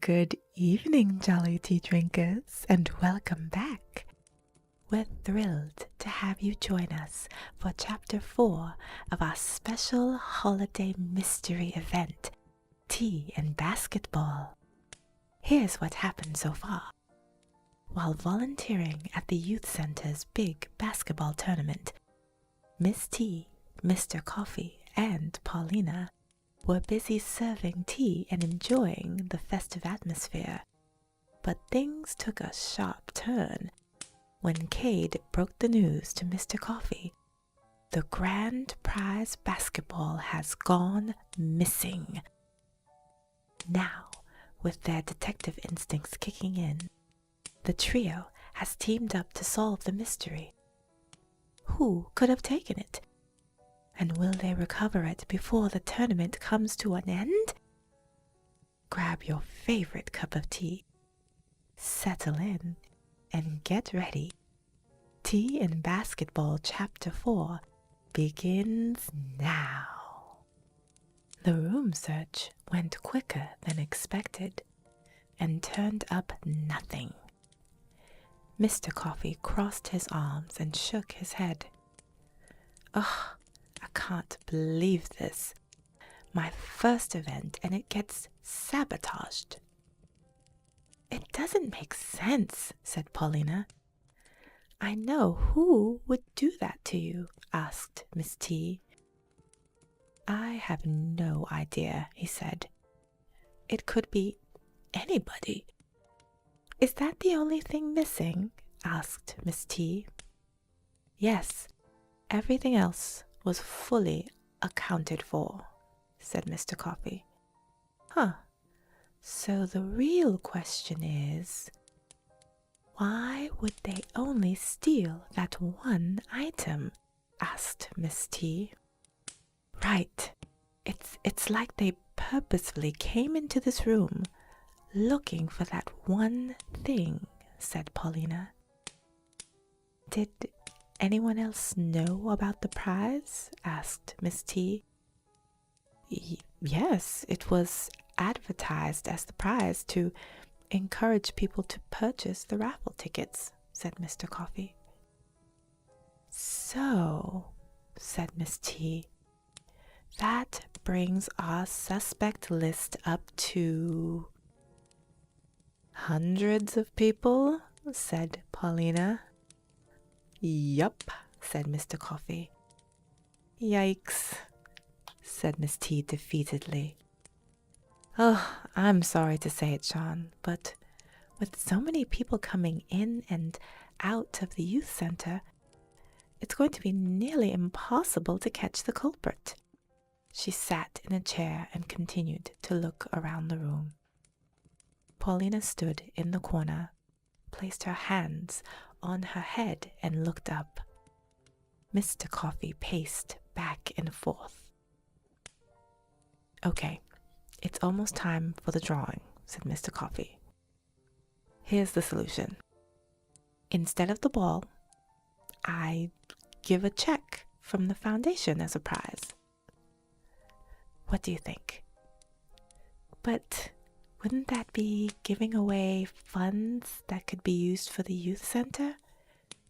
Good evening, jolly tea drinkers, and welcome back. We're thrilled to have you join us for Chapter 4 of our special holiday mystery event, Tea and Basketball. Here's what happened so far. While volunteering at the Youth Center's big basketball tournament, Miss T, Mr. Coffee, and Paulina were busy serving tea and enjoying the festive atmosphere. But things took a sharp turn when Cade broke the news to Mr. Coffee. The grand prize basketball has gone missing. Now, with their detective instincts kicking in, the trio has teamed up to solve the mystery. Who could have taken it? And will they recover it before the tournament comes to an end? Grab your favorite cup of tea, settle in, and get ready. Tea and Basketball Chapter 4 begins now. The room search went quicker than expected and turned up nothing. Mr. Coffee crossed his arms and shook his head. Ugh, I can't believe this. My first event and it gets sabotaged. It doesn't make sense, said Paulina. I know. Who would do that to you? Asked Miss T. I have no idea, he said. It could be anybody. Is that the only thing missing? Asked Miss T. Yes, everything else was fully accounted for, said Mr. Coffee. Huh. So the real question is, why would they only steal that one item? Asked Miss T. Right. It's like they purposefully came into this room looking for that one thing, said Paulina. Did anyone else know about the prize? Asked Miss T. Yes, it was advertised as the prize to encourage people to purchase the raffle tickets, said Mr. Coffee. So, said Miss T, that brings our suspect list up to hundreds of people, said Paulina. Yup, said Mr. Coffee. Yikes, said Miss T defeatedly. Oh, I'm sorry to say it, Sean, but with so many people coming in and out of the youth center, it's going to be nearly impossible to catch the culprit. She sat in a chair and continued to look around the room. Paulina stood in the corner, placed her hands on her head and looked up. Mr. Coffee paced back and forth. Okay, it's almost time for the drawing, said Mr. Coffee. Here's the solution. Instead of the ball, I give a check from the foundation as a prize. What do you think? But wouldn't that be giving away funds that could be used for the youth center?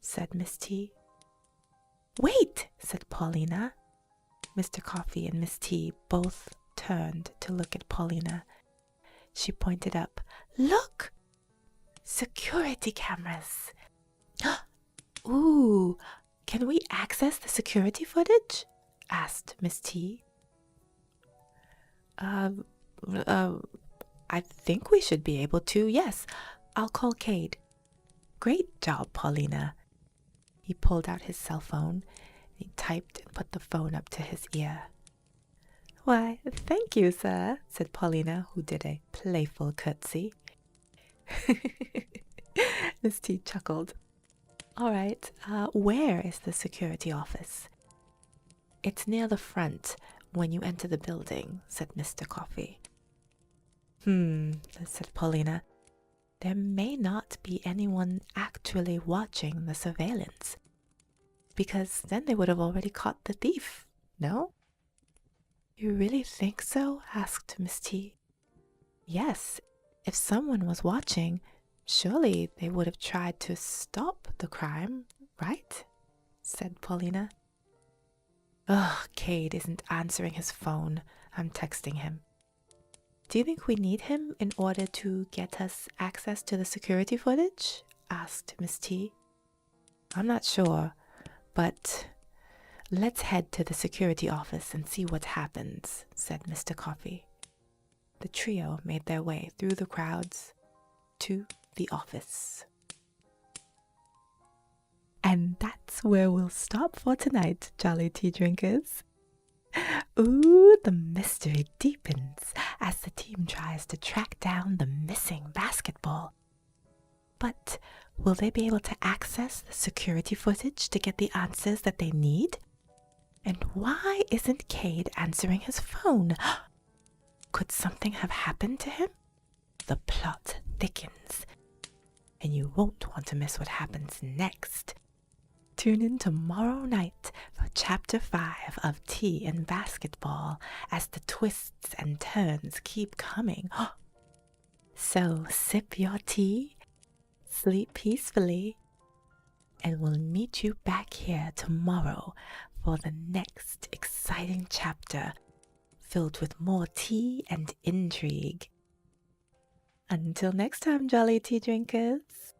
Said Miss T. Wait, said Paulina. Mr. Coffee and Miss T both turned to look at Paulina. She pointed up. Look! Security cameras. Ooh, can we access the security footage? Asked Miss T. I think we should be able to. Yes, I'll call Cade. Great job, Paulina. He pulled out his cell phone. He typed and put the phone up to his ear. Why, thank you, sir, said Paulina, who did a playful curtsy. Miss T chuckled. All right, where is the security office? It's near the front when you enter the building, said Mr. Coffee. Said Paulina. There may not be anyone actually watching the surveillance, because then they would have already caught the thief, no? You really think so? Asked Miss T. Yes, If someone was watching, surely they would have tried to stop the crime, right? Said Paulina. Ugh, Cade isn't answering his phone. I'm texting him. Do you think we need him in order to get us access to the security footage? Asked Miss T. I'm not sure, but let's head to the security office and see what happens, said Mr. Coffee. The trio made their way through the crowds to the office. And that's where we'll stop for tonight, jolly tea drinkers. Ooh, the mystery deepens as the team tries to track down the missing basketball. But will they be able to access the security footage to get the answers that they need? And why isn't Cade answering his phone? Could something have happened to him? The plot thickens, and you won't want to miss what happens next. Tune in tomorrow night for Chapter 5 of Tea and Basketball as the twists and turns keep coming. So sip your tea, sleep peacefully, and we'll meet you back here tomorrow for the next exciting chapter filled with more tea and intrigue. Until next time, jolly tea drinkers.